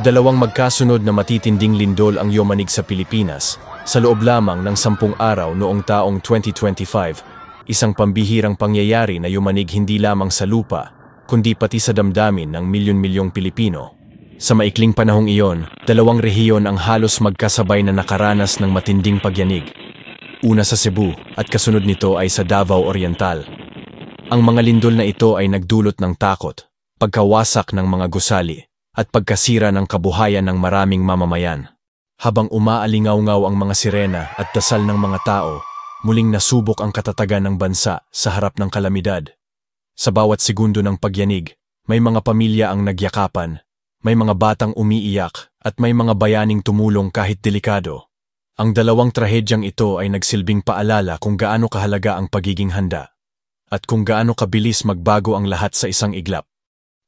Dalawang magkasunod na matitinding lindol ang yumanig sa Pilipinas sa loob lamang ng 10 araw noong taong 2025, isang pambihirang pangyayari na yumanig hindi lamang sa lupa, kundi pati sa damdamin ng milyon-milyong Pilipino. Sa maikling panahong iyon, dalawang rehiyon ang halos magkasabay na nakaranas ng matinding pagyanig. Una sa Cebu at kasunod nito ay sa Davao Oriental. Ang mga lindol na ito ay nagdulot ng takot, pagkawasak ng mga gusali, at pagkasira ng kabuhayan ng maraming mamamayan. Habang umaalingaw-ngaw ang mga sirena at dasal ng mga tao, muling nasubok ang katatagan ng bansa sa harap ng kalamidad. Sa bawat segundo ng pagyanig, may mga pamilya ang nagyakapan, may mga batang umiiyak, at may mga bayaning tumulong kahit delikado. Ang dalawang trahedyang ito ay nagsilbing paalala kung gaano kahalaga ang pagiging handa, at kung gaano kabilis magbago ang lahat sa isang iglap.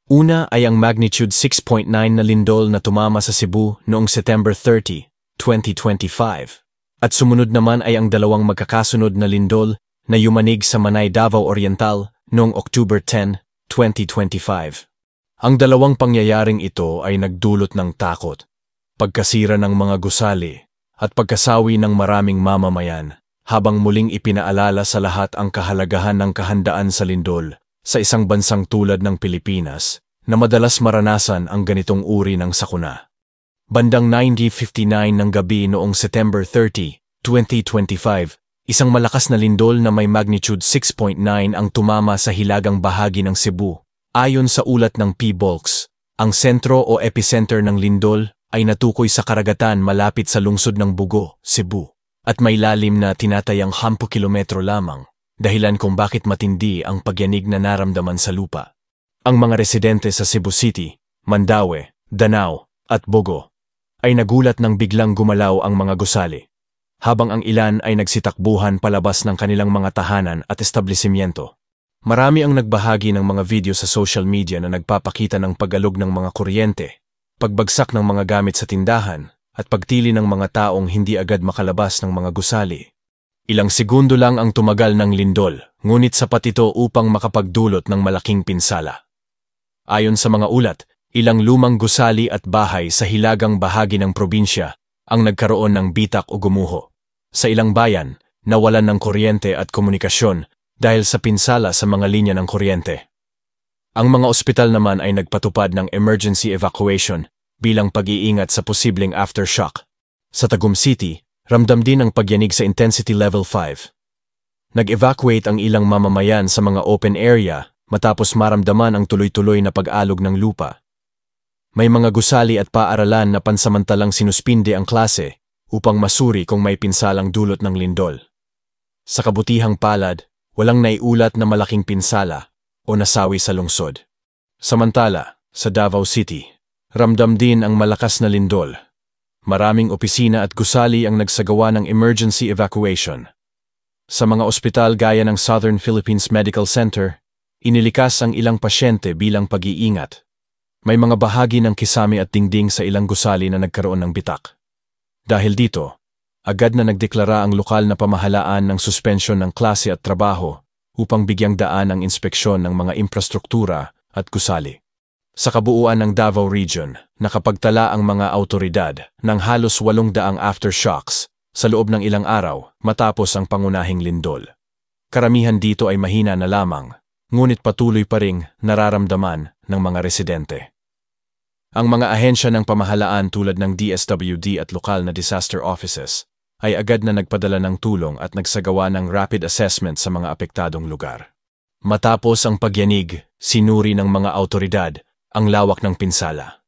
Una ay ang magnitude 6.9 na lindol na tumama sa Cebu noong September 30, 2025. At sumunod naman ay ang dalawang magkakasunod na lindol na yumanig sa Manay, Davao Oriental noong October 10, 2025. Ang dalawang pangyayaring ito ay nagdulot ng takot, pagkasira ng mga gusali, at pagkasawi ng maraming mamamayan, habang muling ipinaalala sa lahat ang kahalagahan ng kahandaan sa lindol sa isang bansang tulad ng Pilipinas na madalas maranasan ang ganitong uri ng sakuna. Bandang 9:59 ng gabi noong September 30, 2025, isang malakas na lindol na may magnitude 6.9 ang tumama sa hilagang bahagi ng Cebu. Ayon sa ulat ng PBOLX, ang sentro o epicenter ng lindol ay natukoy sa karagatan malapit sa lungsod ng Bugo, Cebu, at may lalim na tinatayang 10 kilometro lamang. Dahilan kung bakit matindi ang pagyanig na naramdaman sa lupa. Ang mga residente sa Cebu City, Mandaue, Danao, at Bogo ay nagulat nang biglang gumalaw ang mga gusali, habang ang ilan ay nagsitakbuhan palabas ng kanilang mga tahanan at establishmento. Marami ang nagbahagi ng mga video sa social media na nagpapakita ng pag-alog ng mga kuryente, pagbagsak ng mga gamit sa tindahan, at pagtili ng mga taong hindi agad makalabas ng mga gusali. Ilang segundo lang ang tumagal ng lindol, ngunit sapat ito upang makapagdulot ng malaking pinsala. Ayon sa mga ulat, ilang lumang gusali at bahay sa hilagang bahagi ng probinsya ang nagkaroon ng bitak o gumuho. Sa ilang bayan, nawalan ng kuryente at komunikasyon dahil sa pinsala sa mga linya ng kuryente. Ang mga ospital naman ay nagpatupad ng emergency evacuation bilang pag-iingat sa posibleng aftershock. Sa Tagum City, ramdam din ang pagyanig sa Intensity Level 5. Nag-evacuate ang ilang mamamayan sa mga open area matapos maramdaman ang tuloy-tuloy na pag-alog ng lupa. May mga gusali at paaralan na pansamantalang sinuspinde ang klase upang masuri kung may pinsalang dulot ng lindol. Sa kabutihang palad, walang naiulat na malaking pinsala o nasawi sa lungsod. Samantala, sa Davao City, ramdam din ang malakas na lindol. Maraming opisina at gusali ang nagsagawa ng emergency evacuation. Sa mga ospital gaya ng Southern Philippines Medical Center, inilikas ang ilang pasyente bilang pag-iingat. May mga bahagi ng kisame at dingding sa ilang gusali na nagkaroon ng bitak. Dahil dito, agad na nagdeklara ang lokal na pamahalaan ng suspensyon ng klase at trabaho upang bigyang daan ang inspeksyon ng mga infrastruktura at gusali. Sa kabuuan ng Davao Region, nakapagtala ang mga awtoridad ng halos 800 aftershocks sa loob ng ilang araw matapos ang pangunahing lindol. Karamihan dito ay mahina na lamang, ngunit patuloy pa ring nararamdaman ng mga residente. Ang mga ahensya ng pamahalaan tulad ng DSWD at lokal na disaster offices ay agad na nagpadala ng tulong at nagsagawa ng rapid assessment sa mga apektadong lugar. Matapos ang pagyanig, sinuri ng mga awtoridad ang lawak ng pinsala.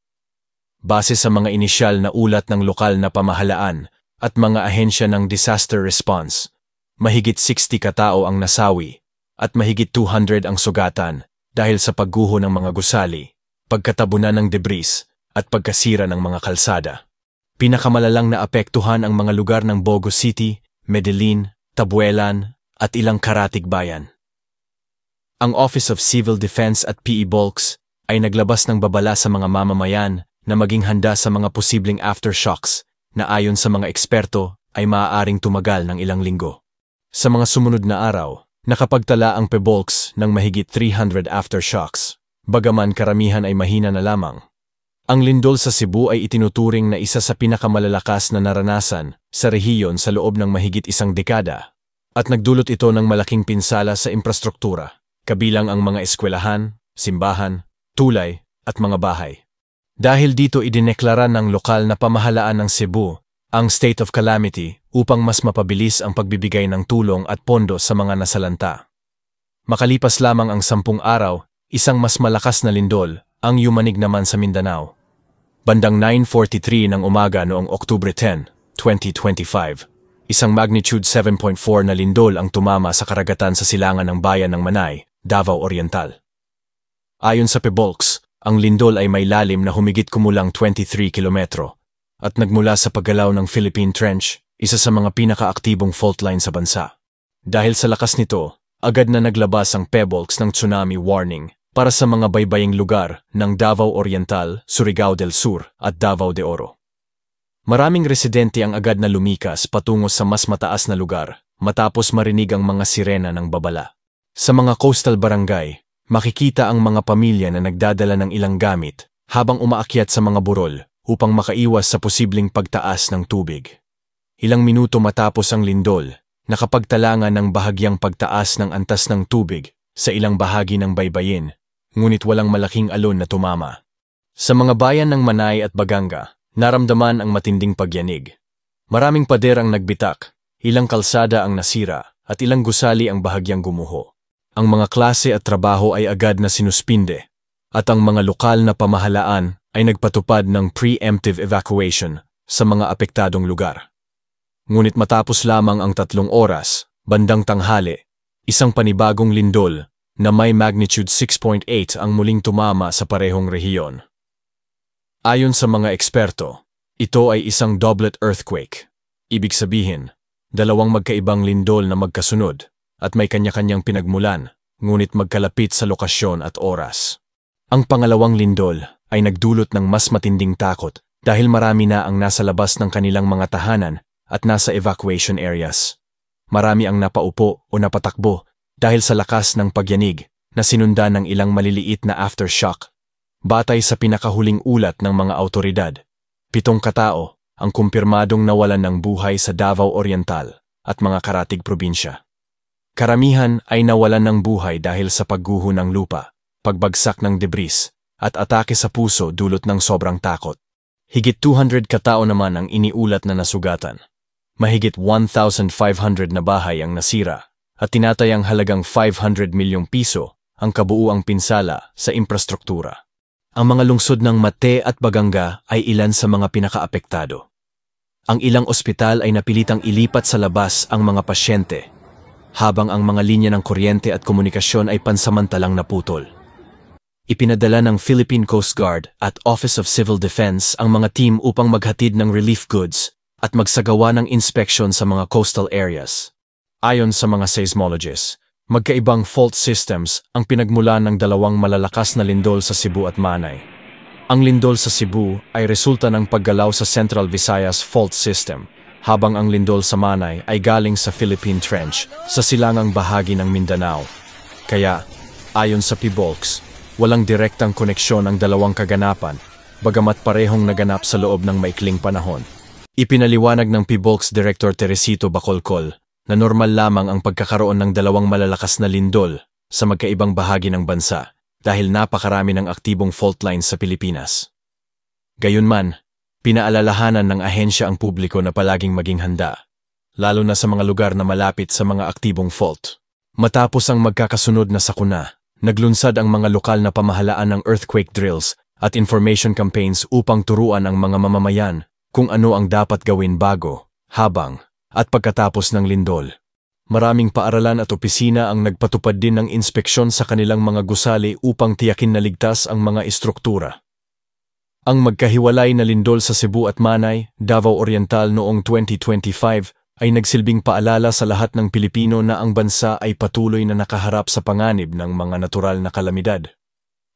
Base sa mga inisyal na ulat ng lokal na pamahalaan at mga ahensya ng disaster response, mahigit 60 katao ang nasawi at mahigit 200 ang sugatan dahil sa pagguho ng mga gusali, pagkatabunan ng debris at pagkasira ng mga kalsada. Pinakamalalang naapektuhan ang mga lugar ng Bogo City, Medellin, Tabuelan at ilang karatig bayan. Ang Office of Civil Defense at PBOLX ay naglabas ng babala sa mga mamamayan na maging handa sa mga posibleng aftershocks na ayon sa mga eksperto ay maaaring tumagal ng ilang linggo. Sa mga sumunod na araw, nakapagtala ang PBOLX ng mahigit 300 aftershocks, bagaman karamihan ay mahina na lamang. Ang lindol sa Cebu ay itinuturing na isa sa pinakamalalakas na naranasan sa rehiyon sa loob ng mahigit isang dekada, at nagdulot ito ng malaking pinsala sa infrastruktura, kabilang ang mga eskwelahan, simbahan, tulay, at mga bahay. Dahil dito idineklara ng lokal na pamahalaan ng Cebu ang state of calamity upang mas mapabilis ang pagbibigay ng tulong at pondo sa mga nasalanta. Makalipas lamang ang 10 araw, isang mas malakas na lindol ang yumanig naman sa Mindanao. Bandang 9:43 ng umaga noong Oktubre 10, 2025, isang magnitude 7.4 na lindol ang tumama sa karagatan sa silangan ng bayan ng Manay, Davao Oriental. Ayon sa PHIVOLCS, ang lindol ay may lalim na humigit kumulang 23 kilometro at nagmula sa paggalaw ng Philippine Trench, isa sa mga pinakaaktibong fault line sa bansa. Dahil sa lakas nito, agad na naglabas ang PHIVOLCS ng tsunami warning para sa mga baybaying lugar ng Davao Oriental, Surigao del Sur at Davao de Oro. Maraming residente ang agad na lumikas patungo sa mas mataas na lugar matapos marinig ang mga sirena ng babala. Sa mga coastal barangay, makikita ang mga pamilya na nagdadala ng ilang gamit habang umaakyat sa mga burol upang makaiwas sa posibleng pagtaas ng tubig. Ilang minuto matapos ang lindol, nakapagtalangan ng bahagyang pagtaas ng antas ng tubig sa ilang bahagi ng baybayin, ngunit walang malaking alon na tumama. Sa mga bayan ng Manay at Baganga, naramdaman ang matinding pagyanig. Maraming pader ang nagbitak, ilang kalsada ang nasira, at ilang gusali ang bahagyang gumuho. Ang mga klase at trabaho ay agad na sinuspinde, at ang mga lokal na pamahalaan ay nagpatupad ng preemptive evacuation sa mga apektadong lugar. Ngunit matapos lamang ang 3 oras, bandang tanghali, isang panibagong lindol na may magnitude 6.8 ang muling tumama sa parehong rehiyon. Ayon sa mga eksperto, ito ay isang doublet earthquake. Ibig sabihin, 2 magkaibang lindol na magkasunod at may kanya-kanyang pinagmulan, ngunit magkalapit sa lokasyon at oras. Ang pangalawang lindol ay nagdulot ng mas matinding takot dahil marami na ang nasa labas ng kanilang mga tahanan at nasa evacuation areas. Marami ang napaupo o napatakbo dahil sa lakas ng pagyanig na sinundan ng ilang maliliit na aftershock. Batay sa pinakahuling ulat ng mga awtoridad, 7 katao ang kumpirmadong nawalan ng buhay sa Davao Oriental at mga karatig probinsya. Karamihan ay nawalan ng buhay dahil sa pagguho ng lupa, pagbagsak ng debris, at atake sa puso dulot ng sobrang takot. Higit 200 katao naman ang iniulat na nasugatan. Mahigit 1,500 na bahay ang nasira at tinatayang halagang 500 milyong piso ang kabuuang pinsala sa infrastruktura. Ang mga lungsod ng Mate at Baganga ay ilan sa mga pinakaapektado. Ang ilang ospital ay napilitang ilipat sa labas ang mga pasyente, habang ang mga linya ng kuryente at komunikasyon ay pansamantalang naputol. Ipinadala ng Philippine Coast Guard at Office of Civil Defense ang mga team upang maghatid ng relief goods at magsagawa ng inspection sa mga coastal areas. Ayon sa mga seismologists, magkaibang fault systems ang pinagmulan ng 2 malalakas na lindol sa Cebu at Manay. Ang lindol sa Cebu ay resulta ng paggalaw sa Central Visayas Fault System, habang ang lindol sa Manay ay galing sa Philippine Trench sa silangang bahagi ng Mindanao. Kaya, ayon sa PHIVOLCS, walang direktang koneksyon ang 2 kaganapan, bagamat parehong naganap sa loob ng maikling panahon. Ipinaliwanag ng PHIVOLCS Director Teresito Bacolcol na normal lamang ang pagkakaroon ng 2 malalakas na lindol sa magkaibang bahagi ng bansa dahil napakarami ng aktibong fault lines sa Pilipinas. Gayunman, pinaalalahanan ng ahensya ang publiko na palaging maging handa, lalo na sa mga lugar na malapit sa mga aktibong fault. Matapos ang magkakasunod na sakuna, naglunsad ang mga lokal na pamahalaan ng earthquake drills at information campaigns upang turuan ang mga mamamayan kung ano ang dapat gawin bago, habang, at pagkatapos ng lindol. Maraming paaralan at opisina ang nagpatupad din ng inspeksyon sa kanilang mga gusali upang tiyakin na ligtas ang mga istruktura. Ang magkahiwalay na lindol sa Cebu at Manay, Davao Oriental noong 2025 ay nagsilbing paalala sa lahat ng Pilipino na ang bansa ay patuloy na nakaharap sa panganib ng mga natural na kalamidad.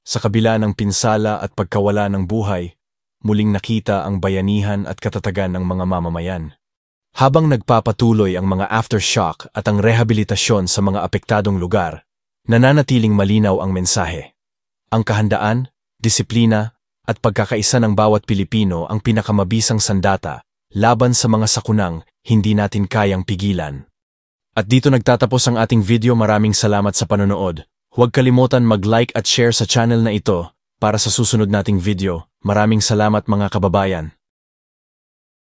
Sa kabila ng pinsala at pagkawala ng buhay, muling nakita ang bayanihan at katatagan ng mga mamamayan. Habang nagpapatuloy ang mga aftershock at ang rehabilitasyon sa mga apektadong lugar, nananatiling malinaw ang mensahe. Ang kahandaan, disiplina, at pagkakaisa ng bawat Pilipino ang pinakamabisang sandata laban sa mga sakunang hindi natin kayang pigilan. At dito nagtatapos ang ating video. Maraming salamat sa panonood. Huwag kalimutan mag-like at share sa channel na ito para sa susunod nating video. Maraming salamat mga kababayan.